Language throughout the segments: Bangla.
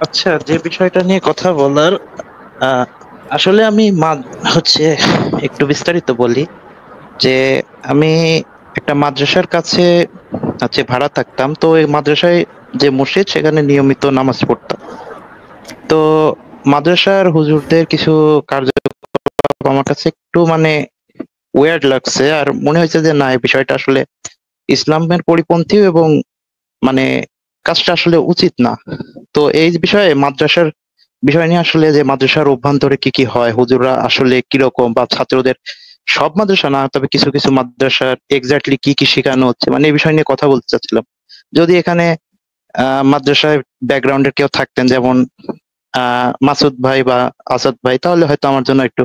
আচ্ছা, যে বিষয়টা নিয়ে কথা বলার, আহ, আসলে আমি হচ্ছে একটু বিস্তারিত বলি যে আমি একটা মাদ্রাসার কাছে হচ্ছে ভাড়া থাকতাম। তো এই মাদ্রাসায় যে মসজিদ, সেখানে নিয়মিত নামাজ পড়তাম। তো মাদ্রাসার হুজুরদের কিছু কার্যকলাপ আমার কাছে একটু মানে ওয়ার্ড লাগছে, আর মনে হয়েছে যে না, এই বিষয়টা আসলে ইসলামের পরিপন্থী এবং মানে কাজটা আসলে উচিত না। তো এই বিষয়ে মাদ্রাসার বিষয় নিয়ে আসলে, যে মাদ্রাসার অভ্যন্তরে কি কি হয়, হুজুররা আসলে কিরকম, বা ছাত্রদের, সব মাদ্রাসা না তবে কিছু কিছু মাদ্রাসার এক্স্যাক্টলি কি কি শেখানো হচ্ছে, মানে এই বিষয় নিয়ে কথা বলতে চাচ্ছিলাম। যদি এখানে মাদ্রাসায় ব্যাকগ্রাউন্ডের কেউ থাকতেন, যেমন মাসুদ ভাই বা আসাদ ভাই, তাহলে হয়তো আমার জন্য একটু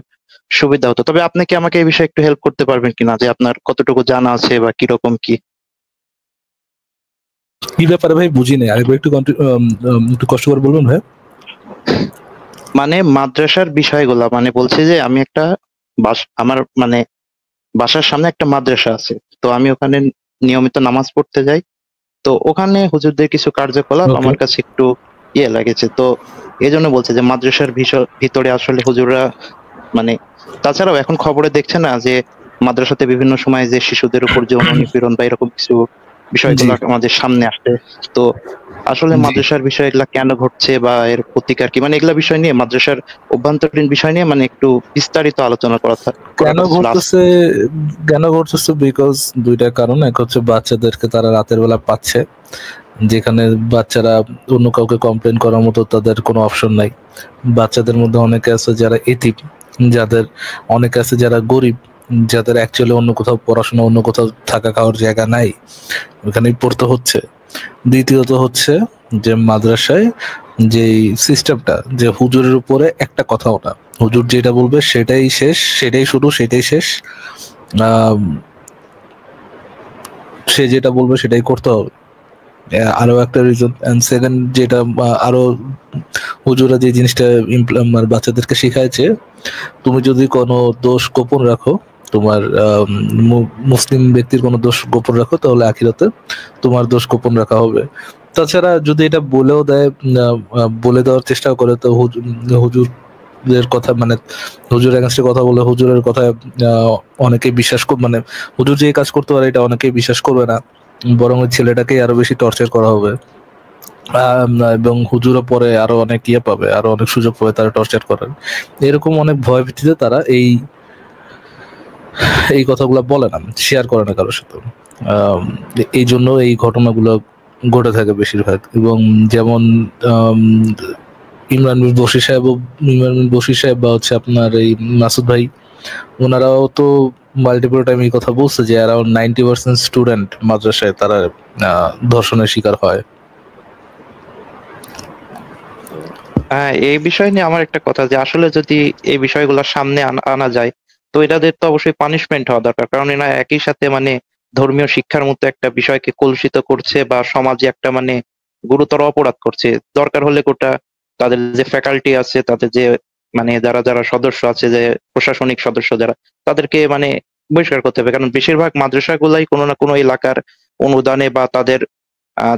সুবিধা হতো। তবে আপনি কি আমাকে এই বিষয়ে একটু হেল্প করতে পারবেন কিনা, যে আপনার কতটুকু জানা আছে বা কিরকম কি? কি ব্যাপারে ভাই, বুঝি নাই, আরেকবার একটু কষ্ট করে বলবেন ভাই। মানে মাদ্রাসার বিষয়গুলা, মানে বলছে যে আমি একটা আমার মানে বাসার সামনে একটা মাদ্রাসা আছে। তো আমি ওখানে নিয়মিত নামাজ পড়তে যাই। তো ওখানে হুজুরদের কিছু কার্যকলাপ ওকে। আমার কাছে একটু লাগেছে। তো এই জন্য বলছে যে মাদ্রাসার ভিতরে আসলে হুজুররা মানে, তাছাড়াও এখন খবরে দেখছে না যে মাদ্রাসাতে বিভিন্ন সময় যে শিশুদের উপর যৌন নিপীড়ন বা এরকম কিছু জি বিষয়গুলো আমাদের সামনে আসে। তো আসলে জি। মাদ্রাসার বিষয় এগুলা কেন ঘটছে বা এর প্রতিকার কি, মানে এগুলা বিষয় নিয়ে, মাদ্রাসার অভ্যন্তরীণ বিষয় নিয়ে মানে একটু বিস্তারিত আলোচনা কেন করাটা ছিল ঘটতেছে, কেন ঘটতেছে? বিকজ দুইটা কারণ। এক হচ্ছে বাচ্চাদেরকে তারা রাতের বেলা পাচ্ছে, যেখানে বাচ্চারা অন্য কাউকে কমপ্লেন করার মতো তাদের কোনো অপশন নাই। বাচ্চাদের মধ্যে অনেকে আছে যারা এতিম, যাদের অনেকে আছে যারা গরিব, যাদের অ্যাকচুয়ালি অন্য কোথাও পড়াশোনা, অন্য কোথাও থাকা খাওয়ার জায়গা নাই, ওখানেই পড়তে হচ্ছে। দ্বিতীয়ত হচ্ছে যে মাদ্রাসায় যে সিস্টেমটা, যে হুজুরের উপরে একটা কথাও না, হুজুর যেটা বলবে সেটাই শেষ, সেটাই শুরু, সেটাই শেষ। সে যেটা বলবে সেটাই করতে হবে। আরো একটা রিজন, এন্ড সেকেন্ড যেটা আরো হুজুরা যে জিনিসটা মানে বাচ্চাদেরকে শিখাইছে, তুমি যদি কোনো দোষ গোপন রাখো, তোমার মুসলিম ব্যক্তির কোনো দোষ গোপন রাখো, তাহলে আখিরাতে তোমার দোষ গোপন রাখা হবে। তাছাড়া যদি এটা বলেও দেয়, বলে দেওয়ার চেষ্টা করে, তো হুজুরের কথা মানে হুজুর এগেন্স্টে কথা বলে, হুজুরের কথা অনেকেই বিশ্বাস মানে হুজুর যে কাজ করতে পারে এটা অনেকেই বিশ্বাস করবে না, বরং ওই ছেলেটাকেই আরো বেশি টর্চার করা হবে। এবং হুজুরও পরে আরো অনেক পাবে, আরো অনেক সুযোগ পাবে তারা টর্চার করার। এরকম অনেক ভয় ভীতিতে তারা এই এই কথাগুলো বলে না, শেয়ার করে না কারোর সাথে। এই জন্য এই ঘটনাগুলো ঘটে থাকে বেশিরভাগ। এবং যেমন ইমরান বিন বশির সাহেব বা হচ্ছে আপনার এই মাসুদ ভাই, ওনারাও তো মাল্টিপল টাইম এই কথা বলছে যে অ্যারাউন্ড 90% স্টুডেন্ট মাদ্রাসায় তারা ধর্ষণের শিকার হয়। হ্যাঁ, এই বিষয় নিয়ে আমার একটা কথা, যে আসলে যদি এই বিষয়গুলো সামনে আনা যায়, তো এটাদের তো অবশ্যই পানিশমেন্ট হওয়া দরকার। কারণ এরা একই সাথে মানে ধর্মীয় শিক্ষার মতো একটা বিষয়কে কলুষিত করছে, বা সমাজে একটা মানে গুরুতর অপরাধ করছে। দরকার হলে গোটা তাদের যে ফ্যাকাল্টি আছে, তাদের যে মানে যারা যারা সদস্য আছে, যে প্রশাসনিক সদস্য যারা, তাদেরকে মানে বহিষ্কার করতে হবে। কারণ বেশিরভাগ মাদ্রাসাগুলাই কোনো না কোনো এলাকার অনুদানে বা তাদের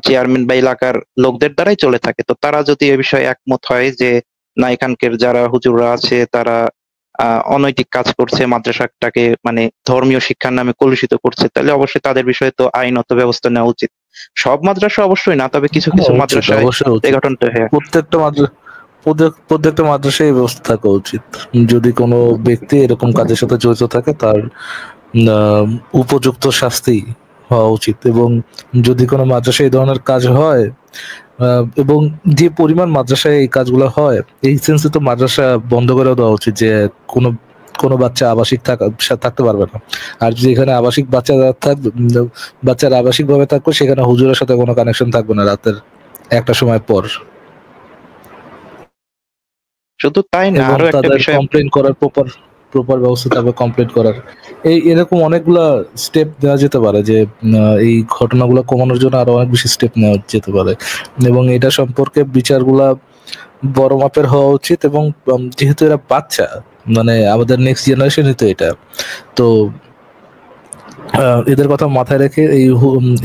চেয়ারম্যান বা এলাকার লোকদের দ্বারাই চলে থাকে। তো তারা যদি এ বিষয়ে একমত হয় যে না, এখানকার যারা হুজুররা আছে তারা অনৈতিক কাজ করছে, মাদ্রাসাটাকে মানে ধর্মীয় শিক্ষার নামে কলুষিত করছে, তাহলে অবশ্যই তাদের বিষয়ে তো আইনত ব্যবস্থা নেওয়া উচিত। সব মাদ্রাসা অবশ্যই না, তবে কিছু কিছু উচিত, মাদ্রাসায় অবশ্যই এই উচিত। ঘটনাটা হ্যাঁ। প্রত্যেকটা মাদ্রাসায় ব্যবস্থা থাকা উচিত। যদি কোনো ব্যক্তি এরকম কাজের সাথে জড়িত থাকে, তার আহ, উপযুক্ত শাস্তি হওয়া উচিত। এবং যদি কোনো মাদ্রাসায় এই ধরনের কাজ হয়, এবং যে পরিমাণ মাদ্রাসায় এই কাজগুলো হয়, এই সেন্সে তো মাদ্রাসা বন্ধ করে দেওয়া উচিত, যে কোনো কোনো বাচ্চা আবাসিক থাকতে পারবে না। আর যদি এখানে আবাসিক বাচ্চারা আবাসিক ভাবে থাকবে, সেখানে হুজুরের সাথে কোনো কানেকশন থাকবে না রাতের একটা সময় পর। শুধু তাই না, এবং আরো একটা তাদের বিষয়। কমপ্লেন করার প্রপার ব্যবস্থা থাকবে, কমপ্লেন করার। এরকম অনেকগুলা স্টেপ দেওয়া যেতে পারে, যে এই ঘটনাগুলো কমানোর জন্য আরো অনেক বেশি স্টেপ নেওয়া যেতে পারে। এবং এটা সম্পর্কে বিচারগুলা বড় মাপের হওয়া উচিত। এবং যেহেতু এরা বাচ্চা, মানে আমাদের নেক্সট জেনারেশনই তো এটা, তো এদের কথা মাথায় রেখে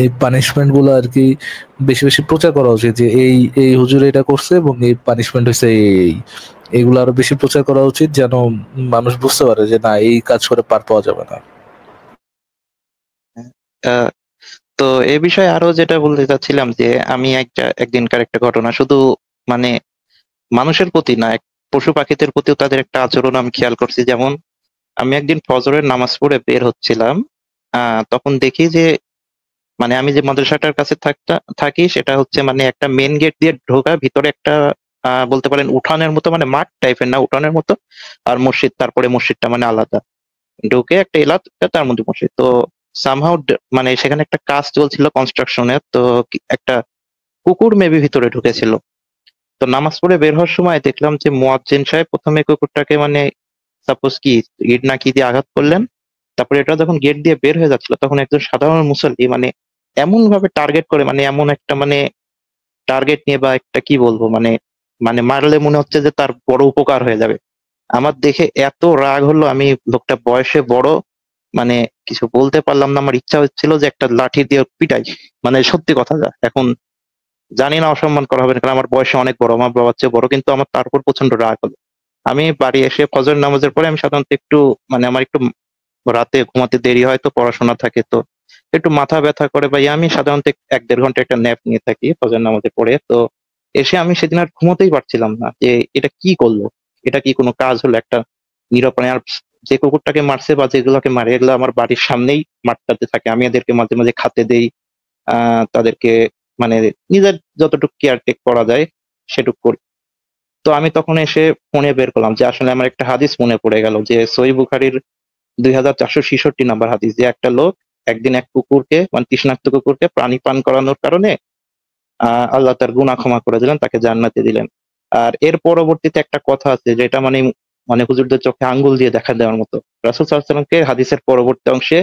এই পানিশমেন্ট গুলো আর কি বেশি বেশি প্রচার করা উচিত, যে এই হুজুর এটা করছে এবং এই পানিশমেন্ট হচ্ছে এইগুলো আরো বেশি প্রচার করা উচিত, যেন মানুষ বুঝতে পারে যে না, এই কাজ করে পার পাওয়া যাবে না। আহ, তো এ বিষয়ে আরো যেটা বলতে চাচ্ছিলাম যে আমি একদিনকার একটা ঘটনা, শুধু মানে মানুষের প্রতি না, পশু পাখিদের প্রতিও তাদের একটা আচরণ আমি খেয়াল করছি। যেমন আমি একদিন ফজরের নামাজ পড়ে বের হচ্ছিলাম, তখন দেখি যে মানে আমি যে মাদ্রাসাটার কাছে থাকি সেটা হচ্ছে মানে একটা মেন গেট দিয়ে ঢোকা, ভিতরে একটা বলতে পারেন উঠানের মতো, মানে মাঠ টাইপের না, উঠানের মতো। আর মসজিদ, তারপরে মসজিদটা মানে আলাদা, ঢুকে একটা এলাকা, তার মধ্যে মসজিদ। তো সামহাউ মানে সেখানে একটা কাজ চলছিল কনস্ট্রাকশনের, তো একটা কুকুর মেবি ভিতরে ঢুকেছিল। তো নামাজ পড়ে বের হওয়ার সময় দেখলাম যে মুয়াজ্জিন সাহেব প্রথমে কুকুরটাকে মানে সাপোজ কি ইট না কি দিয়ে আঘাত করলেন। তারপরে এটা যখন গেট দিয়ে বের হয়ে যাচ্ছিল তখন একজন সাধারণ মুসল্লি মানে এমন ভাবে টার্গেট করে, মানে এমন একটা মানে টার্গেট নিয়ে, বা একটা কি বলবো মানে, মানে মারলে মনে হচ্ছে যে তার বড় উপকার হয়ে যাবে। আমার দেখে এত রাগ হলো, আমি লোকটা বয়সে বড়, মানে কিছু বলতে পারলাম না। আমার ইচ্ছা হচ্ছিল যে একটা লাঠি দিয়ে পিটাই, মানে সত্যি কথা। যা এখন জানি না অসম্মান করা হবে না, কারণ আমার বয়সে অনেক বড়, আমার বাবার চেয়ে বড়, কিন্তু আমার তার উপর প্রচন্ড রাগ হলো। আমি বাড়ি এসে ফজর নামাজের পরে আমি সাধারণত একটু মানে আমার একটু রাতে ঘুমাতে দেরি হয়, তো পড়াশোনা থাকে, তো একটু মাথা ব্যথা করে, বা আমি সাধারণত 1-1.5 ঘন্টা একটা ন্যাপ নিয়ে থাকি ফজর নামাজে পড়ে। তো এসে আমি সেদিন আর ঘুমোতেই পারছিলাম না যে এটা কি করলো, এটা কি কোনো কাজ হলো একটা নিরপরাধ। আর যে কুকুরটাকে মারছে বা যেগুলোকে মারে, এগুলো আমার বাড়ির সামনেই মাঠটাতে থাকে, আমি এদেরকে মাঝে মাঝে খাতে দেই, তাদেরকে মানে নিজের যতটুকু কেয়ার টেক করা যায় সেটুকু করি। তো আমি তখন এসে ফোনে বের করলাম যে আসলে আমার একটা হাদিস মনে পড়ে গেল, যে সহিহ বুখারীর 2466 নম্বর হাদিস, যে একটা লোক একদিন এক কুকুরকে, মানে তৃষ্ণার্ত কুকুরকে পানি পান করানোর কারণে আল্লাহ তার গুনাহ ক্ষমা করে দিলেন, তাকে জান্নাতে দিলেন। আর এর পরবর্তীতে একটা কথা আছে যেটা মানে মানে হুজুরদের চোখে আঙ্গুল দিয়ে দেখা দেওয়ার মতো। রাসূল সাল্লাল্লাহু আলাইহি ওয়াসাল্লামকে হাদিসের পরবর্তী অংশে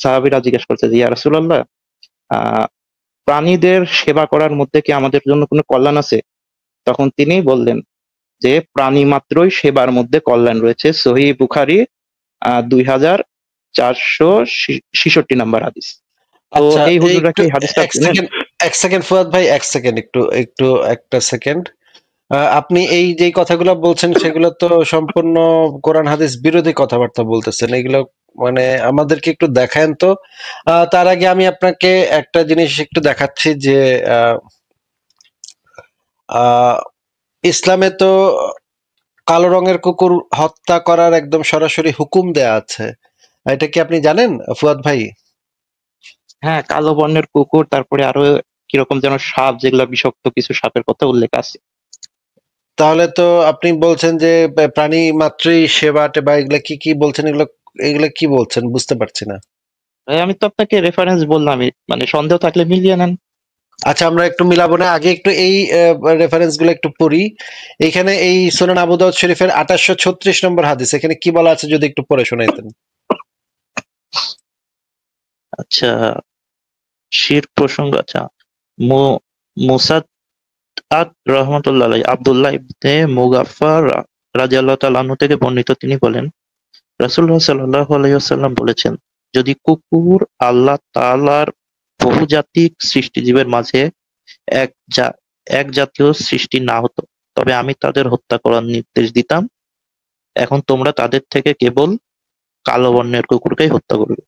সাহাবীরা জিজ্ঞেস করছে যে ইয়া রাসূলুল্লাহ, আহ প্রাণীদের সেবা করার মধ্যে কি আমাদের জন্য কোনো কল্যাণ আছে? তখন তিনি বললেন যে প্রাণী মাত্রই সেবার মধ্যে কল্যাণ রয়েছে। সহিহ বুখারী 2466 নম্বর হাদিস। তো আচ্ছা, এই হুজুররা একটু কি এই হাদিসটা এক চেনেন? সেকেন্ড, এক সেকেন্ড ফুয়াদ ভাই, এক সেকেন্ড, একটু একটা সেকেন্ড। আপনি এই যে কথাগুলো বলছেন সেগুলো তো সম্পূর্ণ কোরআন হাদিস বিরোধী কথাবার্তা বলতেছেন। এগুলো মানে আমাদেরকে একটু দেখায়েন তো। তার আগে আমি আপনাকে একটা জিনিস একটু দেখাচ্ছি যে আহ, আহ, ইসলামে তো কালো রঙের কুকুর হত্যা করার একদম সরাসরি হুকুম দেয়া আছে। এটা কি আপনি জানেন ফুয়াদ ভাই? হ্যাঁ, কালো বর্ণের কুকুর, তারপরে আরো কিরকম যেন সাপ, যেগুলা বিষাক্ত কিছু সাপের কথা উল্লেখ আছে। তাহলে তো আপনি বলছেন যে প্রাণী মাত্রই সেবা টেবা, এগুলা কি কি বলছেন? এগুলো এগুলো কি বলছেন বুঝতে পারছি না। আমি তো আপনাকে রেফারেন্স বললামই, মানে সন্দেহ থাকলে মিলিয়ে নেন। আচ্ছা, আমরা একটু মিলাবো না, আগে একটু এই রেফারেন্স গুলো একটু পড়ি। এখানে এই সুনান আবু দাউদ শরীফের 2836 নম্বর হাদিস, এখানে কি বলা আছে যদি একটু পড়ে শোনাইতেন। আচ্ছা, শির প্রসঙ্গ। আচ্ছা, মু- মুসাদ রহমতুল্লাহ আলাইহি, আব্দুল্লাহ ইবনে মুগাফফার রাদিয়াল্লাহু তাআলা আনহু থেকে বর্ণিত, তিনি বলেন রাসূলুল্লাহ সাল্লাল্লাহু আলাইহি ওয়াসাল্লাম বলেছেন, যদি কুকুর আল্লাহ তাআলার বহুজাতিক সৃষ্টিজীবের মাঝে এক জা- এক জাতীয় সৃষ্টি না হতো, তবে আমি তাদের হত্যা করার নির্দেশ দিতাম। এখন তোমরা তাদের থেকে কেবল কালো বর্ণের কুকুরকেই হত্যা করবে।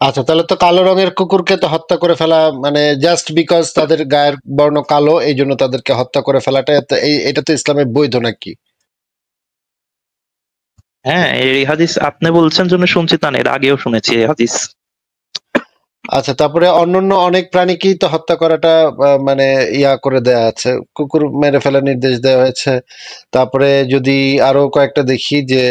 আচ্ছা, তাহলে তো কালো রঙের কুকুরকে তো হত্যা করে ফেলা মানে জাস্ট বিকজ তাদের গায়ের বর্ণ কালো এই জন্য তাদেরকে হত্যা করে ফেলাটা এটা তো ইসলামে বৈধ নাকি? হ্যাঁ, এই হাদিস আপনি বলছেন জন্য শুনছি, তা না, এর আগেও শুনেছি এই হাদিস। আচ্ছা, তারপরে অন্যান্য অনেক প্রাণীকেই তো হত্যা করাটা মানে ইয়া করে দেয়া আছে, কুকুর মেরে ফেলার নির্দেশ দেওয়া হয়েছে। তারপরে যদি আরো কয়েকটা দেখি যে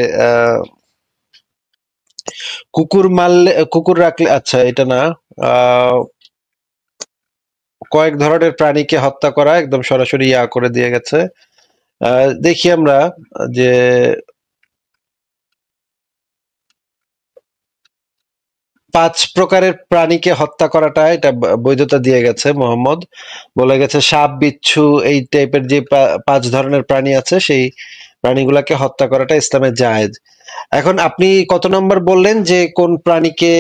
কুকুর মারলে, কুকুর রাখলে, আচ্ছা এটা না, আহ কয়েক ধরনের প্রাণীকে হত্যা করা একদম সরাসরি ইয়া করে দিয়ে গেছে। দেখি আমরা যে 5 প্রকারের প্রাণীকে হত্যা করাটা এটা বৈধতা দিয়ে গেছে মোহাম্মদ। বলে গেছে সাপ, বিচ্ছু, এই টাইপের যে 5 ধরনের প্রাণী আছে সেই প্রাণীগুলাকে হত্যা করাটা ইসলামে জায়েজ। এখন আপনি কত নম্বর বললেন যে কোন প্রাণীকে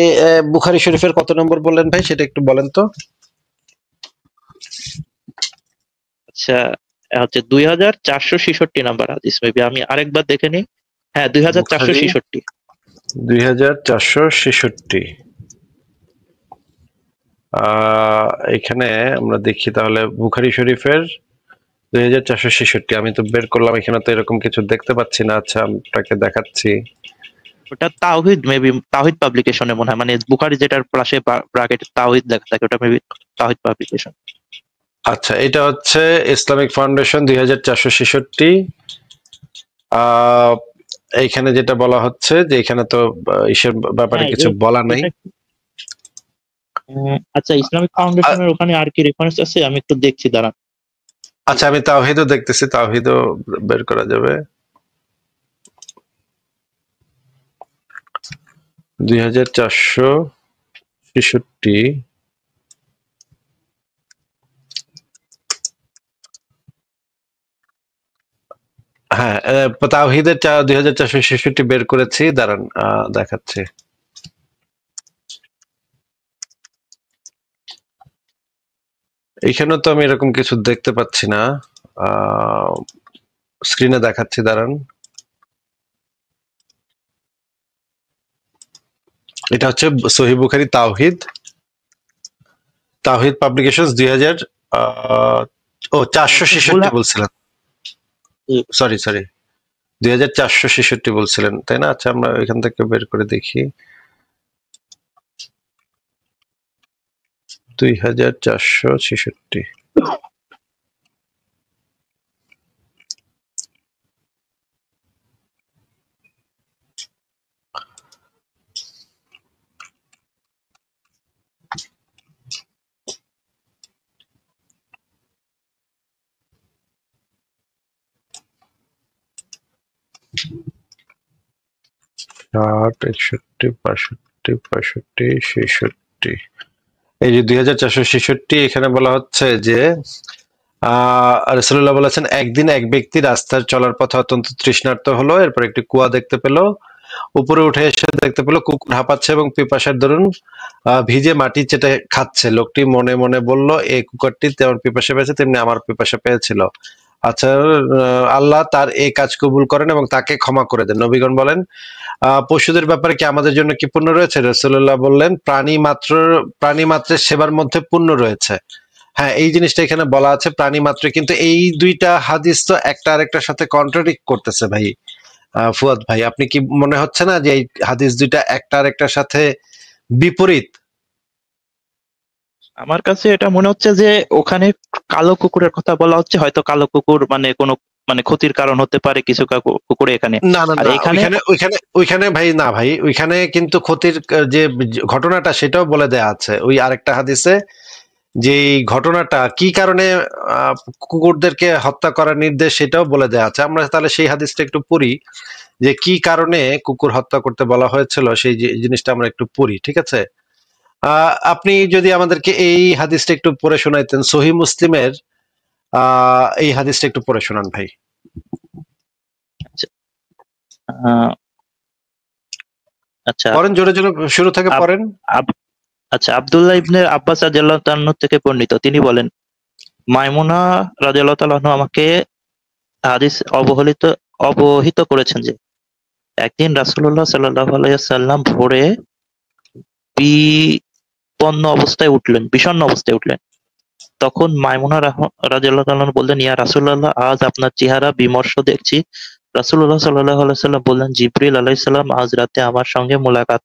বুখারী শরীফের কত নম্বর বললেন ভাই সেটা একটু বলেন তো? আচ্ছা, হচ্ছে 2466 নাম্বার হাদিস, মেবি আমি আরেকবার দেখে নিই। হ্যাঁ, 2466। 2466। এখানে আমরা দেখি তাহলে বুখারী শরীফের 2466। আমি তো বের করলাম, এখানে তো এরকম কিছু দেখতে পাচ্ছি না। আচ্ছা, আপনাকে দেখাচ্ছি। ওটা তাওহিদ, মেবি তাওহিদ পাবলিকেশনে মনে হয়, মানে বুখারী যেটার পাশে ব্র্যাকেট তাওহিদ লেখা থাকে, ওটা মেবি তাওহিদ পাবলিকেশন। আচ্ছা, এটা হচ্ছে ইসলামিক ফাউন্ডেশন 2466। এইখানে যেটা বলা হচ্ছে যে এখানে তো ইসের ব্যাপারে হ্যাঁ, কিছু বলা নাই। আচ্ছা, ইসলামিক ফাউন্ডেশনের ওখানে আর কি রেফারেন্স আছে আমি একটু দেখছি, দাঁড়ান। আচ্ছা, আমি তাওহীদও দেখতেছি, তাওহীদও বের করা যাবে। 2466। হ্যাঁ, তাওহীদের 2466 বের করেছি, দাঁড়ান দেখাচ্ছি। এখানে তো আমি এরকম কিছু দেখতে পাচ্ছি না, স্ক্রিনে দেখাচ্ছি, দাঁড়ান। এটা হচ্ছে সহিহ বুখারী তাওহীদ পাবলিকেশন 2000 466 বলছিলাম, সরি 2466 বলছিলেন তাই না? আচ্ছা, আমরা এখান থেকে বের করে দেখি। 2466। ষাট, 61, 62, 65, 66। এই যে 2466, এখানে বলা হচ্ছে যে রাসূলুল্লাহ বলেছেন, একদিন এক ব্যক্তি রাস্তার চলার পথে অত্যন্ত তৃষ্ণার্ত হলো, এরপর একটি কুয়া দেখতে পেল। উপরে উঠে এসে দেখতে পেল কুকুর হাঁপাচ্ছে এবং পিপাসার দরুন ভিজে মাটি চেটে খাচ্ছে। লোকটি মনে মনে বলল, এই কুকুরটি তেমন পিপাসা পেয়েছে তেমনি আমার পিপাসা পেয়েছিল। আচ্ছা, আল্লাহ তার এই কাজ কবুল করেন এবং তাকে ক্ষমা করে দেন। নবীগণ বলেন, পশুদের ব্যাপারে কি আমাদের জন্য কি পুণ্য রয়েছে? রাসূলুল্লাহ বললেন, প্রাণী মাত্রের সেবার মধ্যে পুণ্য রয়েছে। হ্যাঁ, এই জিনিসটা এখানে বলা আছে, প্রাণী মাত্র, কিন্তু এই দুইটা হাদিস তো একটা আরেকটার সাথে কন্ট্রাডিক্ট করতেছে ভাই। ফুয়াদ ভাই, আপনি কি মনে হচ্ছে না যে এই হাদিস দুইটা একটা আরেকটার সাথে বিপরীত? আমার কাছে এটা মনে হচ্ছে যে ওখানে কালো কুকুরের কথা বলা হচ্ছে, হয়তো কালো কুকুর মানে কোনো মানে ক্ষতির কারণ হতে পারে কিছু কুকুরে এখানে। না না আর না, এখানে ওইখানে ভাই, না ভাই, ওইখানে কিন্তু ক্ষতির যে ঘটনাটা সেটাও বলে দেয়া আছে ওই আরেকটা হাদিসে, যে ঘটনাটা কি কারণে কুকুরদেরকে হত্যা করার নির্দেশ সেটাও বলে দেয়া আছে। আমরা তাহলে সেই হাদিসটা একটু পড়ি, যে কি কারণে কুকুর হত্যা করতে বলা হয়েছিল সেই জিনিসটা আমরা একটু পড়ি, ঠিক আছে? আপনি যদি আমাদেরকে এই হাদিসটা একটু পড়ে শোনাইতেন, সহিহ মুসলিমের এই হাদিসটা একটু পড়ে শোনান ভাই। আহ, আচ্ছা পড়েন, জোরে জোরে শুরু থেকে পড়েন। আচ্ছা, আব্দুল্লাহ ইবনে আব্বাস রাদিয়াল্লাহু তাআলা আনহু থেকে বর্ণিত, তিনি বলেন, মাইমুনা রাদিয়াল্লাহু তাআলা আনহা আমাকে হাদিস অবহিত করেছেন যে একদিন রাসূলুল্লাহ সাল্লাল্লাহু আলাইহি ওয়াসাল্লাম ভোরে বিষণ্ণ অবস্থায় উঠলেন। তখন মাইমুনা রাদিয়াল্লাহু তাআলা আনহা বললেন, ইয়া রাসূলুল্লাহ, আজ আপনার চেহারা বিমর্ষ দেখছি। রাসূলুল্লাহ সাল্লাল্লাহু আলাইহি ওয়াসাল্লাম বললেন, জিবরিল আলাইহিস সালাম আজ রাতে আমার সঙ্গে মুলাকাত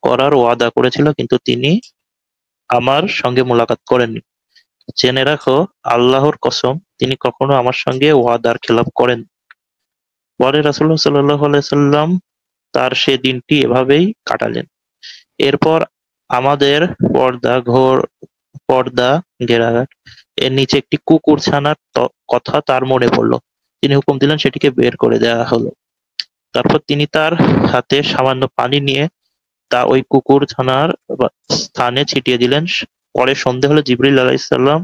করার ওয়াদা করেছিল, কিন্তু তিনি আমার সঙ্গে মুলাকাত করেননি। জেনে রাখো, আল্লাহর কসম, তিনি কখনো আমার সঙ্গে ওয়াদার খেলাপ করেন। পরে রাসূলুল্লাহ সাল্লাল্লাহু আলাইহি ওয়াসাল্লাম তার সে দিনটি এভাবেই কাটালেন। এরপর আমাদের পর্দা ঘেরাঘাট এর নিচে একটি কুকুর ছানার কথা তার মনে পড়ল। তিনি হুকুম দিলেন সেটিকে বের করে দেওয়া হলো। তারপর তিনি তার হাতে সামান্য পানি নিয়ে তা ওই কুকুর ছানার স্থানে ছিটিয়ে দিলেন। পরে সন্ধে হলে জিবরিল আলাইহিস সালাম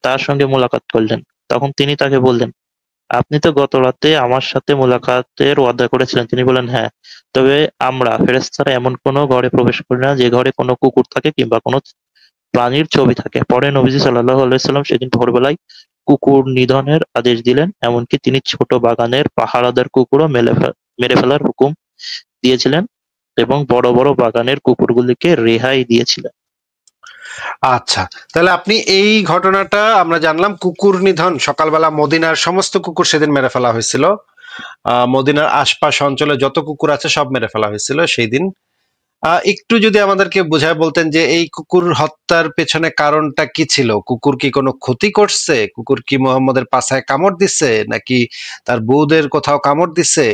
তার সঙ্গে মুলাকাত করলেন। তখন তিনি তাকে বললেন, আপনি তো গত রাতে আমার সাথে মোলাকাতের ওয়াদা করেছিলেন। তিনি বলেন, হ্যাঁ, তবে আমরা ফেরেশতারা এমন কোনো ঘরে প্রবেশ করি না যে ঘরে কোনো কুকুর থাকে কিংবা কোনো প্রাণীর ছবি থাকে। পরে নবীজি সাল্লাল্লাহু আলাইহি ওয়াসাল্লাম সেদিন ভোরবেলায় কুকুর নিধনের আদেশ দিলেন। এমনকি তিনি ছোট বাগানের পাহারাদার কুকুরও মেরে ফেলার হুকুম দিয়েছিলেন এবং বড় বড় বাগানের কুকুরগুলিকে রেহাই দিয়েছিলেন। আচ্ছা, তাহলে আপনি এই ঘটনাটা আমরা জানলাম, কুকুর নিধন সকালবেলা মদিনার সমস্ত কুকুর সেদিন মেরে ফেলা হয়েছিল। মদিনার আশপাশ অঞ্চলে যত কুকুর আছে সব মেরে ফেলা হয়েছিল সেই দিন। একটু যদি আমাদেরকে বুঝায় বলতেন যে এই কুকুর হত্যার পেছনে কারণটা কি ছিল? কুকুর কি কোনো ক্ষতি করছে? কুকুর কি মুহাম্মদের পাছায় কামড় দিচ্ছে, নাকি তার বউদের কোথাও কামড় দিচ্ছে?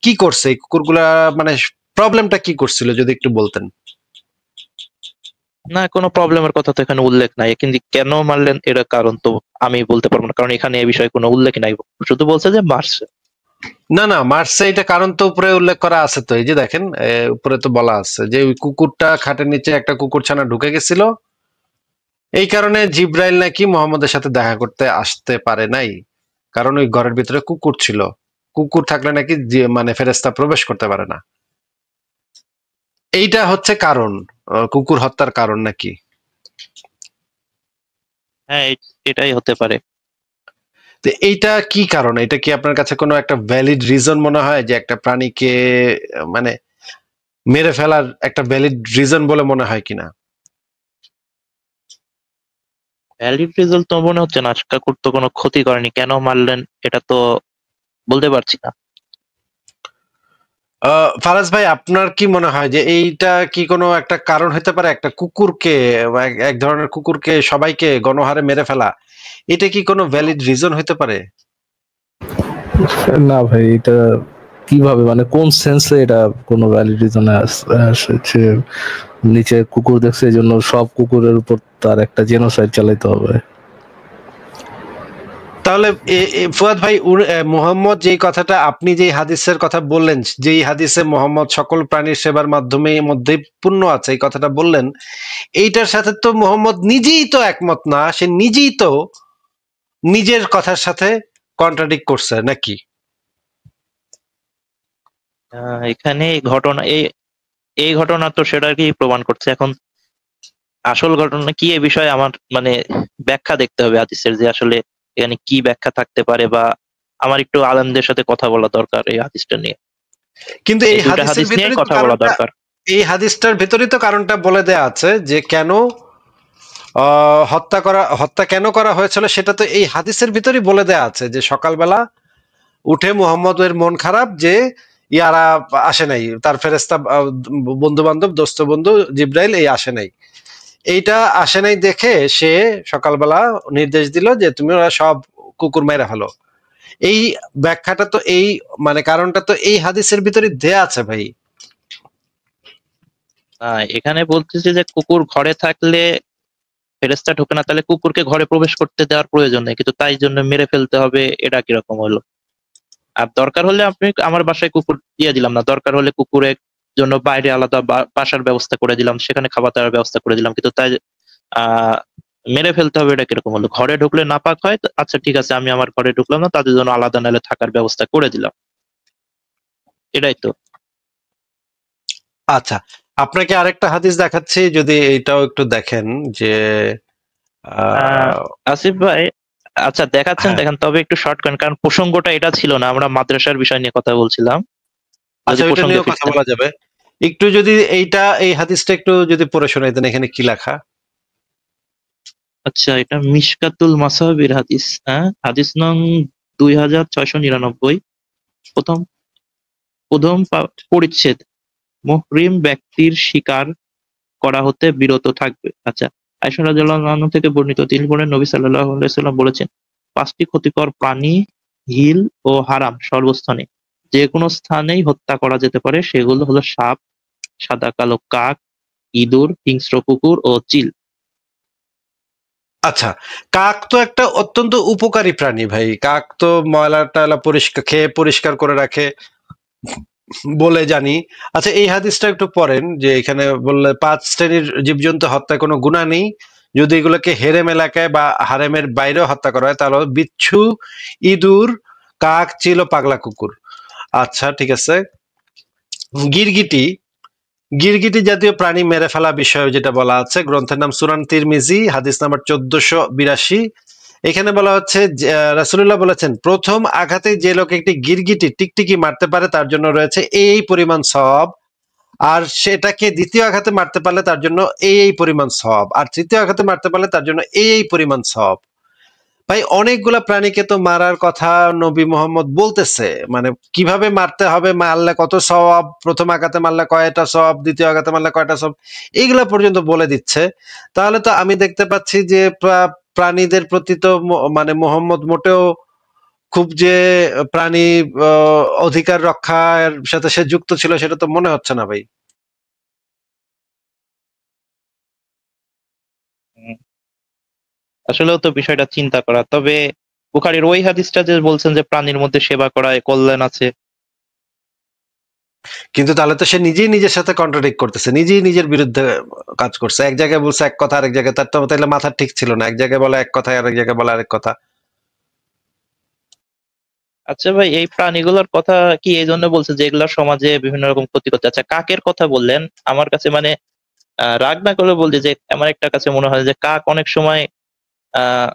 কি করছে এই কুকুরগুলা, মানে প্রবলেমটা কি করছিল যদি একটু বলতেন। না, কোনো প্রবলেমের কথা তো এখানে উল্লেখ নাই, কিন্তু কেন মারলেন এর কারণ তো আমি বলতে পারবো না, কারণ এখানে এ বিষয়ে কোনো উল্লেখ নাই। শুধু বলছে যে মারছে। না না, মারছে এটা কারণ তো উপরে উল্লেখ করা আছে, তো এই যে দেখেন উপরে তো বলা আছে যে ওই কুকুরটা খাটের নিচে একটা কুকুর ছানা ঢুকে গেছিল, এই কারণে জিব্রাইল নাকি মোহাম্মদের সাথে দেখা করতে আসতে পারে নাই, কারণ ওই ঘরের ভিতরে কুকুর ছিল। কুকুর থাকলে নাকি মানে ফেরেশতা প্রবেশ করতে পারে না। এইটা হচ্ছে কারণ, কুকুর হত্যার কারণ নাকি? হ্যাঁ, এটাই হতে পারে। তো এইটা কি কারণ? এটা কি আপনার কাছে কোনো একটা ভ্যালিড রিজন মনে হয় যে একটা প্রাণীকে মানে মেরে ফেলার একটা ভ্যালিড রিজন বলে মনে হয় কিনা? ভ্যালিড রেজাল্ট তো মনে হচ্ছে না। কাকুর তো কোনো ক্ষতি করেনি, কেন মারলেন এটা তো বলতে পারছি না। ফারাজ ভাই, আপনার কি মনে হয় যে এইটা কি কোনো একটা কারণ হতে পারে? একটা কুকুরকে বা এক ধরনের কুকুরকে সবাইকে গণহারে মেরে ফেলা, এটা কি কোনো ভ্যালিড রিজন হতে পারে? না ভাই, এটা কিভাবে, মানে কোন সেন্সে এটা কোনো ভ্যালিড রিজনে আসছে? নিচে কুকুর দেখছে এই জন্য সব কুকুরের উপর তার একটা জেনোসাইড চালাইতে হবে? তাহলে ফুয়াদ ভাই, মোহাম্মদ যেই কথাটা, আপনি যেই হাদিসের কথা বললেন, যেই হাদিসে মোহাম্মদ সকল প্রাণীর সেবার মাধ্যমে মধ্যে পূর্ণ আছে, এই কথাটা বললেন, এইটার সাথে তো মোহাম্মদ নিজেই তো একমত না, সে নিজেই তো নিজের কথার সাথে কন্ট্রাডিক্ট করছে নাকি? এখানে এই ঘটনা তো সেটা কি প্রমাণ করছে। এখন আসল ঘটনা কি এ বিষয়ে আমার মানে ব্যাখ্যা দেখতে হবে হাদিসের, যে আসলে এখানে কি ব্যাখ্যা থাকতে পারে, বা আমার একটু আলেমদের সাথে কথা বলা দরকার এই হাদিসটা নিয়ে। কিন্তু এই এই দুইটা হাদিসের হাদিস নিয়ে ভিতরে তো কথা বলা কারণটা, দরকার। এই হাদিসটার ভেতরেই তো কারণটা বলে দেয়া আছে যে কেন হত্যা কেন করা হয়েছিল, সেটা তো এই হাদিসের ভিতরেই বলে দেয়া আছে যে সকালবেলা উঠে মুহাম্মদের মন খারাপ যে ইয়ারা আসে নাই, তার ফেরেশতা বন্ধু বান্ধব দোস্ত বন্ধু জিব্রাইল এই আসে নাই। এইটা আসে নাই দেখে সে সকালবেলা নির্দেশ দিল যে তুমি ওরা সব কুকুর মাইরা ফেলো। এই ব্যাখ্যাটা তো এই মানে কারণটা তো এই হাদিসের ভিতরে দেয়া আছে ভাই। এখানে বলতেছে যে কুকুর ঘরে থাকলে ফেরেশতা ঢোকে না, তাহলে কুকুরকে ঘরে প্রবেশ করতে দেওয়ার প্রয়োজন নেই, কিন্তু তাই জন্য মেরে ফেলতে হবে, এটা কিরকম হলো? আর দরকার হলে আপনি আমার বাসায় কুকুর দিয়ে দিলাম না, দরকার হলে কুকুরের জন্য বাইরে আলাদা বাসার ব্যবস্থা করে দিলাম, সেখানে খাবার দাবার ব্যবস্থা করে দিলাম, কিন্তু তাই আহ মেরে ফেলতে হবে এটা কিরকম হলো? ঘরে ঢুকলে নাপাক হয় তো আচ্ছা ঠিক আছে, আমি আমার ঘরে ঢুকলাম না, তাদের জন্য আলাদা নাহলে থাকার ব্যবস্থা করে দিলাম, এটাই তো। আচ্ছা, আপনাকে আরেকটা হাদিস দেখাচ্ছি, যদি এটাও একটু দেখেন যে আহ আসিফ ভাই, আচ্ছা দেখাচ্ছেন হ্যাঁ, দেখেন, তবে একটু শর্ট করেন, কারণ প্রসঙ্গটা এটা ছিল না, আমরা মাদ্রাসার বিষয় নিয়ে কথা বলছিলাম। যদি আচ্ছা ওইটা প্রসঙ্গে নিয়েও কথা ফিরতেন। বলা যাবে। একটু যদি এই হাদিসটা একটু যদি পড়ে শোনাইতেন, এখানে কি লেখা? আচ্ছা, এটা মিশকাতুল মাসাবির হাদিস, হ্যাঁ, হাদিস নং 2699। প্রথম প্রথম পরিচ্ছেদ, মুহরিম ব্যক্তির শিকার করা হতে বিরত থাকবে। আচ্ছা, আয়েশা রাদিয়াল্লাহু আনহা থেকে বর্ণিত, তিনি বলেন নবী সাল্লাল্লাহু আলাইহি ওয়াসাল্লাম বলেছেন, পাঁচটি ক্ষতিকর প্রাণী হিল ও হারাম সর্বস্থানে, যে কোনো স্থানেই হত্যা করা যেতে পারে, সেগুলো হলো সাপ, সাদা কালো কাক, ইঁদুর, হিংস্র কুকুর ও চিল। আচ্ছা, কাক তো একটা অত্যন্ত উপকারী প্রাণী ভাই। কাক তো ময়লা টয়লা পরিষ্কার খেয়ে পরিষ্কার করে রাখে বলে জানি। আচ্ছা, এই হাদিসটা একটু পড়েন, যে এখানে বললে 5 শ্রেণীর জীবজন্তু হত্যায় কোনো গুনাহ নেই, যদি এগুলোকে হেরেম এলাকায় বা হারেমের বাইরেও হত্যা করা হয়, তাহলে বিচ্ছু, ইঁদুর, কাক ছিল পাগলা কুকুর। আচ্ছা ঠিক আছে। গিরগিটি, গিরগিটি জাতীয় প্রাণী মেরে ফেলা বিষয়ে যেটা বলা আছে গ্রন্থের নাম সুনান তিরমিজি, হাদিস নাম্বার 1482। এখানে বলা হচ্ছে রাসূলুল্লাহ বলেছেন, প্রথম আঘাতে যে লোক একটি গিরগিটি টিকটিকি মারতে পারে তার জন্য রয়েছে এই পরিমাণ সওয়াব, আর সেটাকে দ্বিতীয় আঘাতে মারতে পারলে তার জন্য এই পরিমাণ সওয়াব, আর তৃতীয় আঘাতে মারতে পারলে তার জন্য এই পরিমাণ সওয়াব। ভাই অনেকগুলা প্রাণীকে তো মারার কথা নবী মোহাম্মদ বলতেছে, মানে কিভাবে মারতে হবে, মারলে কত সওয়াব, প্রথম আঘাতে মারলে কয়টা সওয়াব, দ্বিতীয় আঘাতে মারলে কয়টা সওয়াব, এইগুলা পর্যন্ত বলে দিচ্ছে। তাহলে তো আমি দেখতে পাচ্ছি যে প্রাণীদের প্রতি তো মানে মোহাম্মদ মোটেও খুব যে প্রাণী অধিকার রক্ষার সাথে সে যুক্ত ছিল সেটা তো মনে হচ্ছে না ভাই। হুম, আসলেও তো বিষয়টা চিন্তা করা। তবে বুখারীর ওই হাদিসটা যে বলছেন যে প্রাণীর মধ্যে সেবা করায় কল্যাণ আছে, কিন্তু তাহলে তো সে নিজেই নিজের সাথে কন্ট্রাডিক্ট করতেছে, নিজেই নিজের বিরুদ্ধে কাজ করছে। এক জায়গায় বলছে এক কথা, আরেক জায়গায় তার তো তাহলে মাথা ঠিক ছিল না, এক জায়গায় বলে এক কথা আরেক জায়গায় বলে আরেক কথা। আচ্ছা ভাই, এই প্রাণীগুলোর কথা কি এই জন্য বলছে যে এগুলা সমাজে বিভিন্ন রকম ক্ষতি করছে? আচ্ছা, কাকের কথা বললেন, আমার কাছে মানে রাগ না করে বলতে যে আমার একটা কাছে মনে হয় যে কাক অনেক সময় আহ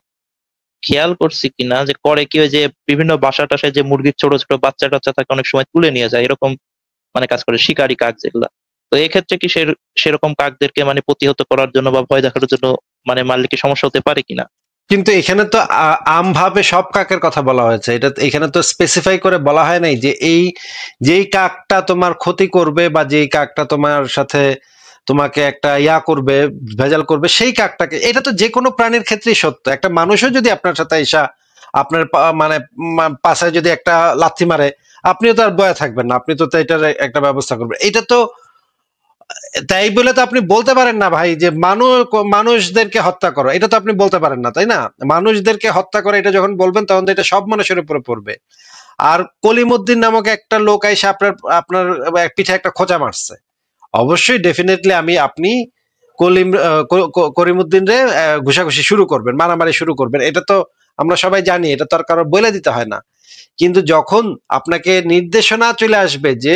খেয়াল করছি কিনা যে করে কি, ওই যে বিভিন্ন বাসা টাসায় যে মুরগির ছোট ছোট বাচ্চা টাচ্চা থাকে অনেক সময় তুলে নিয়ে যায়, এরকম মানে কাজ করে শিকারী কাক যেগুলা। তো এক্ষেত্রে কি সেরকম কাকদেরকে মানে প্রতিহত করার জন্য বা ভয় দেখানোর জন্য মানে মারলে কি সমস্যা হতে পারে কিনা? কিন্তু এখানে তো আমভাবে সব কাকের কথা বলা হয়েছে, এটা এখানে তো স্পেসিফাই করে বলা হয় নাই যে এই যেই কাকটা তোমার ক্ষতি করবে বা যেই কাকটা তোমার সাথে তোমাকে একটা ইয়া করবে, ভেজাল করবে, সেই কাকটাকে। এটা তো যে কোনো প্রাণীর ক্ষেত্রেই সত্য। একটা মানুষও যদি আপনার সাথে এসা আপনার মানে পাশে যদি একটা লাথি মারে, আপনিও তো আর বয়া থাকবেন না, আপনি তো এটার একটা ব্যবস্থা করবেন। এটা তো তাই বলে তো আপনি বলতে পারেন না ভাই যে মানুষদেরকে হত্যা করো, এটা তো আপনি বলতে পারেন না, তাই না? মানুষদেরকে হত্যা করে এটা যখন বলবেন তখন তো এটা সব মানুষের উপরে পড়বে। আর কলিমুদ্দিন নামক একটা লোক এসে আপনার আপনার পিঠে একটা খোঁচা মারছে, অবশ্যই ডেফিনেটলি আপনি করিমুদ্দিন রে ঘুষাঘুষি শুরু করবেন, মারামারি শুরু করবেন, এটা তো আমরা সবাই জানি, এটা তো আর কারো বলে দিতে হয় না। কিন্তু যখন আপনাকে নির্দেশনা চলে আসবে যে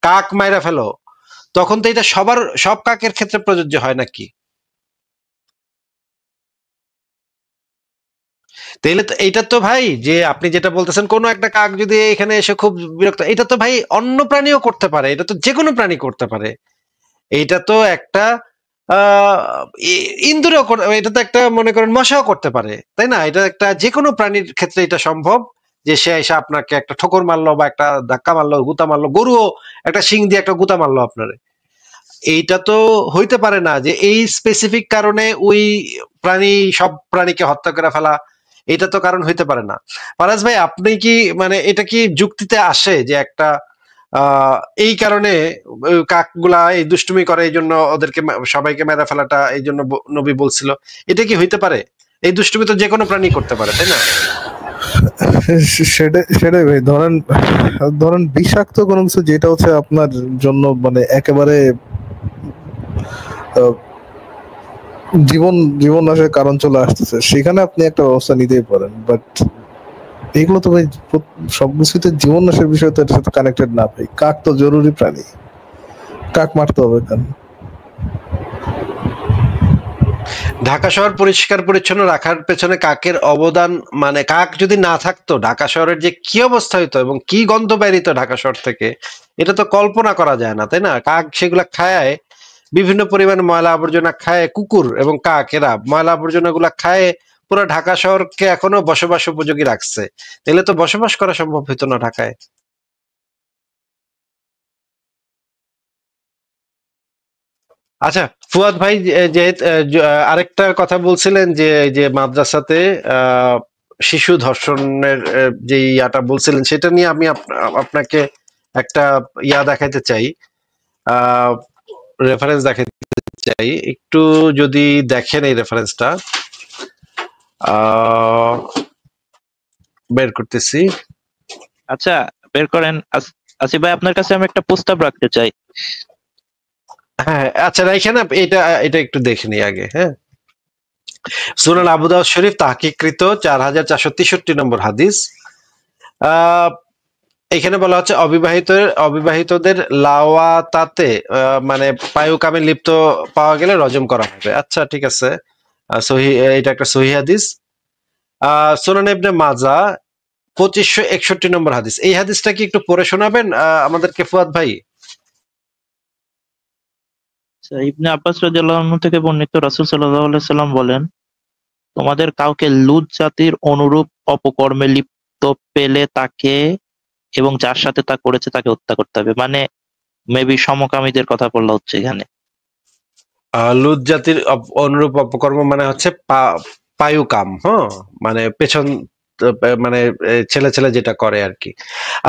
কাক মাইরা ফেলো, তখন তো এটা সব কাকের ক্ষেত্রে প্রযোজ্য হয় নাকি? তাইলে তো এইটা তো ভাই যে আপনি যেটা বলতেছেন, কোনো একটা কাক যদি এখানে এসে খুব বিরক্ত, এটা তো ভাই অন্য প্রাণীও করতে পারে, এটা তো যে কোনো প্রাণী করতে পারে। এইটা তো একটা আহ ইন্দুরও এটা তো একটা মনে করেন মশাও করতে পারে, তাই না? এটা একটা যে কোনো প্রাণীর ক্ষেত্রে এটা সম্ভব যে সে এসে আপনাকে একটা ঠোকর মারলো বা একটা ধাক্কা মারলো, গুতা মারলো, গরুও একটা শিং দিয়ে একটা গুতা মারলো আপনারে। এইটা তো হইতে পারে না যে এই স্পেসিফিক কারণে ওই সব প্রাণীকে হত্যা করে ফেলা, এটা তো কারণ হইতে পারে না। ফারাজ ভাই, আপনি কি মানে এটা কি যুক্তিতে আসে যে একটা এই কারণে কাকগুলা এই দুষ্টুমি করে, এই জন্য ওদেরকে সবাইকে মেরে ফেলাটা এই জন্য নবী বলছিল, এটা কি হইতে পারে? এই দুষ্টুমি তো যে কোনো প্রাণী করতে পারে, তাই না? সেটাই ভাই, ধরেন ধরেন বিষাক্ত কোনো কিছু যেটা হচ্ছে আপনার জন্য মানে একেবারে জীবন জীবন নাশের কারণ চলে আসতেছে, সেখানে আপনি একটা ব্যবস্থা নিতেই পারেন। বাট এগুলো তো ভাই সবকিছুতে জীবন নাশের বিষয় তো এটার সাথে কানেক্টেড না ভাই। কাক তো জরুরি প্রাণী, কাক মারতে হবে কেন? ঢাকা শহর পরিষ্কার পরিচ্ছন্ন রাখার পেছনে কাকের অবদান, মানে কাক যদি না থাকতো ঢাকা শহরের যে কি অবস্থা হইতো এবং কি গন্ধ বেরিত ঢাকা শহর থেকে, এটা তো কল্পনা করা যায় না, তাই না? কাক সেগুলা খায়, বিভিন্ন পরিমাণে ময়লা আবর্জনা খায়, কুকুর এবং কাক এরা ময়লা আবর্জনা গুলা খায়, পুরো ঢাকা শহরকে এখনো বসবাস উপযোগী রাখছে। তাহলে তো বসবাস করা সম্ভব হইতো না ঢাকায়। আচ্ছা ফুয়াদ ভাই, যে আরেকটা কথা বলছিলেন যে যে মাদ্রাসাতে শিশু ধর্ষণের যে ইয়াটা বলছিলেন, সেটা নিয়ে আমি আপনাকে একটা দেখাইতে চাই, রেফারেন্স দেখাইতে চাই, একটু যদি দেখেন এই রেফারেন্সটা বের করতেছি। আচ্ছা, বের করেন। আসিফ ভাই, আপনার কাছে আমি একটা প্রস্তাব রাখতে চাই। হ্যাঁ আচ্ছা, এখানে এটা এটা একটু দেখে নিই আগে। হ্যাঁ, সুনান আবু দাউদ শরীফ তাহকিককৃত 4463 নম্বর হাদিস। আহ এখানে বলা হচ্ছে অবিবাহিতদের লাওয়াতাতে মানে পায়ুকামে লিপ্ত পাওয়া গেলে রজম করা হবে। আচ্ছা ঠিক আছে, সহি, এটা একটা সহি হাদিস। সুনান ইবনে মাজা 2561 নম্বর হাদিস। এই হাদিসটা কি একটু পড়ে শোনাবেন আমাদেরকে ফুয়াদ ভাই? আচ্ছা, ইবনে আব্বাস রাদিয়াল্লাহু আনহু থেকে বর্ণিত, রাসূল সাল্লাল্লাহু আলাইহি সাল্লাম বলেন, তোমাদের কাউকে লূত জাতির অনুরূপ অপকর্মে লিপ্ত পেলে তাকে এবং যার সাথে তা করেছে তাকে হত্যা করতে হবে। মানে মেবি সমকামীদের কথা বলা হচ্ছে এখানে। লুত জাতির অনুরূপ অপকর্ম মানে হচ্ছে পায়ুকাম, হ্যাঁ, মানে পেছন, মানে ছেলে ছেলে যেটা করে আর কি।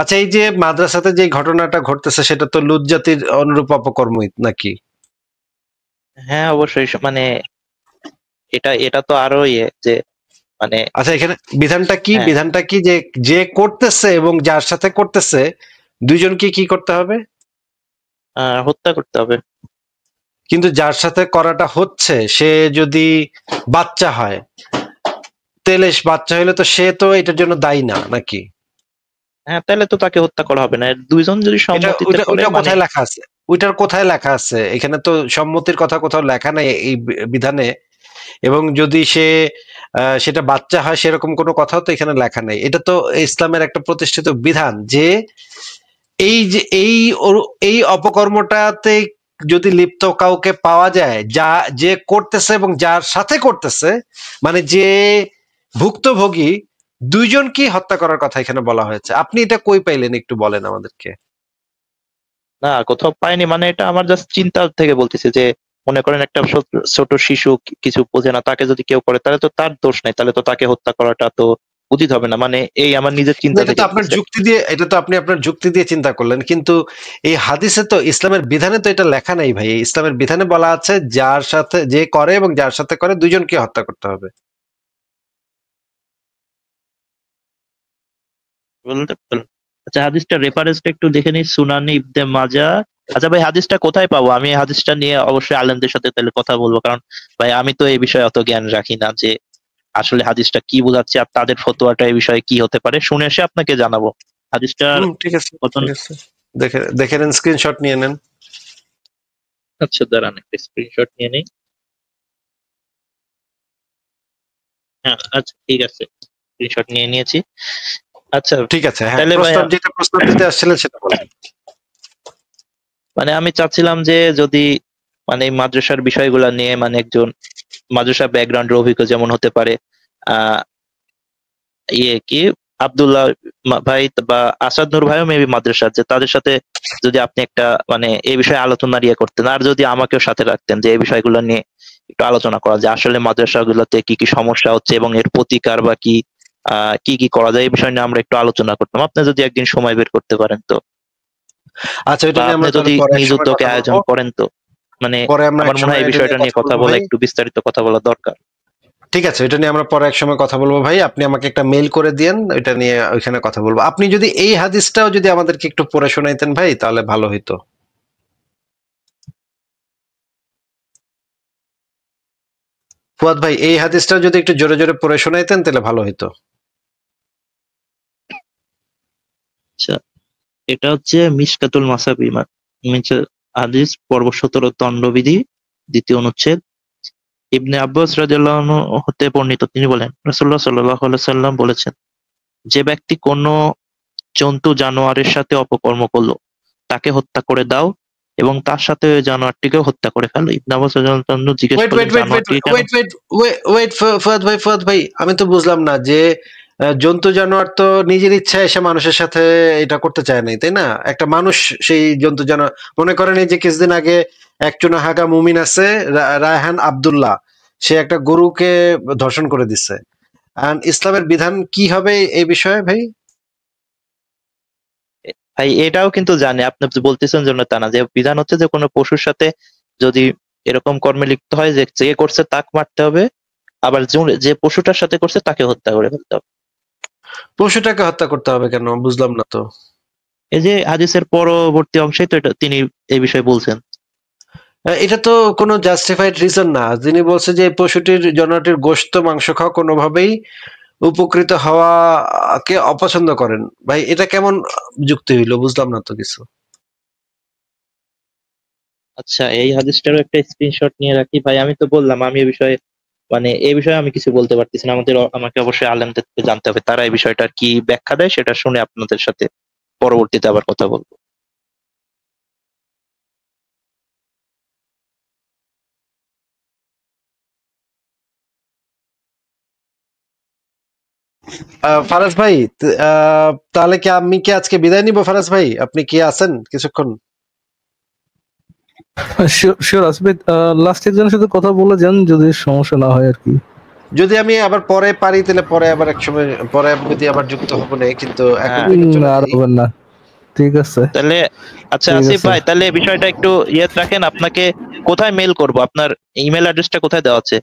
আচ্ছা, এই যে মাদ্রাসাতে যে ঘটনাটা ঘটতেছে সেটা তো লুত জাতির অনুরূপ অপকর্মই নাকি? হ্যাঁ অবশ্যই, মানে এটা এটা তো আরো যে মানে আচ্ছা, এখানে বিধানটা কি? হ্যাঁ, বিধানটা কি যে যে করতেছে এবং যার সাথে করতেছে দুইজনকে কি করতে হবে? হত্যা করতে হবে। কিন্তু যার সাথে করাটা হচ্ছে সে যদি বাচ্চা হয়, তাহলে বাচ্চা হইলে তো সে তো এটার জন্য দায়ী না নাকি? হ্যাঁ, তাহলে তো তাকে হত্যা করা হবে না। দুইজন যদি এটা সম্মতিতে ওইটা করে, ওইটা মানে কোথায় লেখা আছে? ওইটার কোথায় লেখা আছে? এখানে তো সম্মতির কথা কোথাও লেখা নাই এই বিধানে। এবং যদি সে সেটা বাচ্চা হয় সেরকম কোনো কথাও তো এখানে লেখা নেই। এটা তো ইসলামের একটা প্রতিষ্ঠিত বিধান যে এই যে এই অপকর্মটাতে যদি লিপ্ত কাউকে পাওয়া যায়, যা যে করতেছে এবং যার সাথে করতেছে, মানে যে ভুক্তভোগী, দুইজনকেই হত্যা করার কথা এখানে বলা হয়েছে। আপনি এটা কই পাইলেন একটু বলেন আমাদেরকে। না, কোথাও পাইনি। মানে এটা আমার জাস্ট চিন্তা থেকে বলতেছে যে মনে করেন একটা ছোট শিশু কিছু বোঝে না, তাকে যদি কেউ করে তাহলে তো তার দোষ নাই, তাহলে তো তাকে হত্যা করাটা তো উচিত হবে না। মানে এই আমার নিজের চিন্তা এটা তো থেকে আপনার বলতেছে। যুক্তি দিয়ে, এটা তো আপনি আপনার যুক্তি দিয়ে চিন্তা করলেন, কিন্তু এই হাদিসে তো, ইসলামের বিধানে তো এটা লেখা নাই ভাই। ইসলামের বিধানে বলা আছে যার সাথে যে করে এবং যার সাথে করে দুইজনকে হত্যা করতে হবে। বলতে পারলেন? আচ্ছা, হাদিসটা রেফারেন্সটা একটু দেখে নিই, সুনানি ইবনে মাজা। আচ্ছা ভাই, হাদিসটা কোথায় পাবো? আমি এই হাদিসটা নিয়ে অবশ্যই আলেমদের সাথে তাহলে কথা বলবো, কারণ ভাই আমি তো এই বিষয়ে অত জ্ঞান রাখি না যে আসলে হাদিসটা কি বোঝাচ্ছে আর তাদের ফতোয়াটা এই বিষয়ে কি হতে পারে। শুনে এসে আপনাকে জানাবো হাদিসটার ঠিক আছে, কত। ঠিক আছে। দেখে দেখে নেন, স্ক্রিনশট নিয়ে নেন। আচ্ছা দাঁড়ান, একটা স্ক্রিনশট নিয়ে নিই। হ্যাঁ আচ্ছা, ঠিক আছে, স্ক্রিনশট নিয়ে নিয়েছি। আচ্ছা, ঠিক আছে, হ্যাঁ, তাহলে ভাই যেটা প্রশ্ন দিতে আসছিলেন সেটা বলেন। মানে আমি চাচ্ছিলাম যে যদি মানে এই মাদ্রাসার বিষয়গুলো নিয়ে, মানে একজন মাদ্রাসা ব্যাকগ্রাউন্ডের অভিজ্ঞ যেমন হতে পারে আহ কি আব্দুল্লাহ ভাই বা আসাদ নূর ভাইও মেবি মাদ্রাসা, যে তাদের সাথে যদি আপনি একটা মানে এই বিষয়ে আলোচনা করতেন, আর যদি আমাকেও সাথে রাখতেন যে এই বিষয়গুলো নিয়ে একটু আলোচনা করা যায়, আসলে মাদ্রাসাগুলোতে কি কি সমস্যা হচ্ছে এবং এর প্রতিকার বা কি কি কি করা যায়, এই বিষয় নিয়ে আমরা একটু আলোচনা করতাম। আপনি যদি একদিন সময় বের করতে পারেন তো, আচ্ছা, এটা বা নিয়ে আপনি আমরা তাহলে যদি পরে এক নিজ সময় উদ্যোগে কথা বলবো। আয়োজন করেন তো, মানে পরে আমরা আমার এক মনে হয় সময় এই এটা নিয়ে বিষয়টা নিয়ে কথা কথা বলবো বলা ভাই। একটু বিস্তারিত কথা বলা দরকার। ঠিক আছে, এটা নিয়ে আমরা পরে এক সময় কথা বলবো ভাই। আপনি আমাকে একটা মেইল করে দিয়েন, এটা নিয়ে ওইখানে কথা বলবো। আপনি যদি এই হাদিসটাও যদি আমাদেরকে একটু পড়ে শোনাইতেন ভাই, তাহলে ভালো হইতো। ফুয়াদ ভাই, এই হাদিসটাও যদি একটু জোরে জোরে পড়ে শোনাইতেন তাহলে ভালো হইতো। আচ্ছা, এটা হচ্ছে মিশকাতুল মাসাবি হাদিস পর্ব 17 দণ্ডবিধি, দ্বিতীয় অনুচ্ছেদ। ইবনে আব্বাস রাদিয়াল্লাহু আনহু হতে বর্ণিত, তিনি বলেন রাসূলুল্লাহ সাল্লাল্লাহু আলাইহি সাল্লাম বলেছেন, যে ব্যক্তি কোনো জন্তু জানোয়ারের সাথে অপকর্ম করলো তাকে হত্যা করে দাও এবং তার সাথে ওই জানোয়ারটিকেও হত্যা করে ফেলো। ইবনে আব্বাস রাদিয়াল্লাহু আনহু জিজ্ঞেস ওয়েট ওয়েট করলেন, ওয়েট ওয়েট জানোয়ারটি কেন? ওয়েট ওয়েট ওয়েট ফুয়াদ ভাই, ফুয়াদ ভাই, আমি তো বুঝলাম না যে জন্তু জানোয়ার তো নিজের ইচ্ছায় এসে মানুষের সাথে এটা করতে চায় নাই, তাই না? একটা মানুষ সেই জন্তু জানোয়ার, মনে করেন এই যে কিছুদিন আগে একচুনা হাগা মুমিন আছে, রায়হান আব্দুল্লাহ, সে একটা গরুকে ধর্ষণ করে দিচ্ছে। আর ইসলামের বিধান কি হবে এই বিষয়ে ভাই? ভাই এটাও কিন্তু জানে, আপনি যে বলতেছেন জন্য তা না, যে বিধান হচ্ছে যে কোনো পশুর সাথে যদি এরকম কর্মে লিপ্ত হয়, যে যে করছে তাকে মারতে হবে, আবার যে পশুটার সাথে করছে তাকে হত্যা করে ফেলতে হবে। পশুটাকে হত্যা করতে হবে কেন, বুঝলাম না তো। এই যে হাদিসের পরবর্তী অংশেই তো এটা তিনি এই বিষয়ে বলছেন। এটা তো কোনো জাস্টিফাইড রিজন না। যিনি বলছে যে পশুটির, জানোয়ারটির গোশত মাংস খাওয়া কোনোভাবেই উপকৃত হওয়াকে অপছন্দ করেন। ভাই এটা কেমন যুক্তি হইলো? বুঝলাম না তো কিছু। আচ্ছা, এই হাদিসটারও একটা স্ক্রিনশট নিয়ে রাখি ভাই। আমি তো বললাম আমি এই বিষয়ে এই বিষয়ে আমি কিছু বলতে পারতেছি না। আমাকে অবশ্যই আলেমদের থেকে জানতে হবে, তারা এই বিষয়টার কি ব্যাখ্যা দেয় সেটা শুনে আপনাদের সাথে পরবর্তীতে আবার কথা বলবো। ফারাজ ভাই, তাহলে কি আমি কি আজকে বিদায় নিব? ফারাজ ভাই, আপনি কি আছেন কিছুক্ষণ? শিওর আসবে। লাস্ট একজনের সাথে কথা বলে যান যদি সমস্যা না হয় আর কি। যদি আমি আবার পরে পারি তাহলে পরে আবার এক সময় পরে যদি আবার যুক্ত হব না, কিন্তু এখন হ্যাঁ, থেকে চলে আর যাই। হবেন না, ঠিক আছে। তাহলে আচ্ছা ঠিক আসিফ আছে, ভাই, তাহলে এই বিষয়টা একটু রাখেন। আপনাকে কোথায় মেল করব? আপনার ইমেল অ্যাড্রেসটা কোথায় দেওয়া আছে?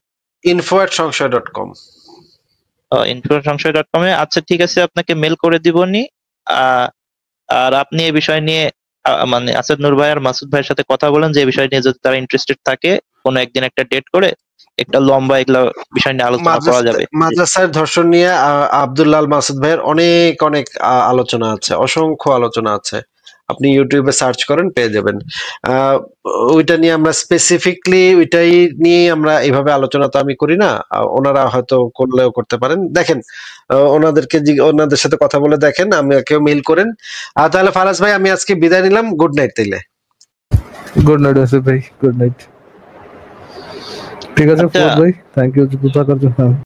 info@সংশয়.com। info@সংশয়.com এ। আচ্ছা ঠিক আছে, আপনাকে মেল করে দিবনি। আহ, আর আপনি এই বিষয় নিয়ে আসাদ নূর ভাই আর মাসুদ ভাইয়ের সাথে কথা বলেন, যে এই বিষয় নিয়ে যদি তারা ইন্টারেস্টেড থাকে কোনো একদিন একটা ডেট করে একটা লম্বা এগুলা বিষয় নিয়ে আলোচনা করা যাবে। মাদ্রাসার ধর্ষণ নিয়ে আব্দুল্লাহ মাসুদ ভাইয়ের অনেক অনেক আলোচনা আছে, অসংখ্য আলোচনা আছে। আপনি ইউটিউবে সার্চ করেন, পেয়ে যাবেন। আহ, ওইটা নিয়ে আমরা স্পেসিফিকলি ওইটাই নিয়ে আমরা এইভাবে আলোচনা তো আমি করি না, ওনারা হয়তো করলেও করতে পারেন। দেখেন, ওনাদের সাথে কথা বলে দেখেন, আমাকেও মেইল করেন। তাহলে ফারাজ ভাই, আমি আজকে বিদায় নিলাম। গুড নাইট তাইলে। গুড নাইট আসিফ ভাই, গুড নাইট। ঠিক আছে আচ্ছা, ফুয়াদ ভাই, থ্যাংক ইউ থাকার জন্য।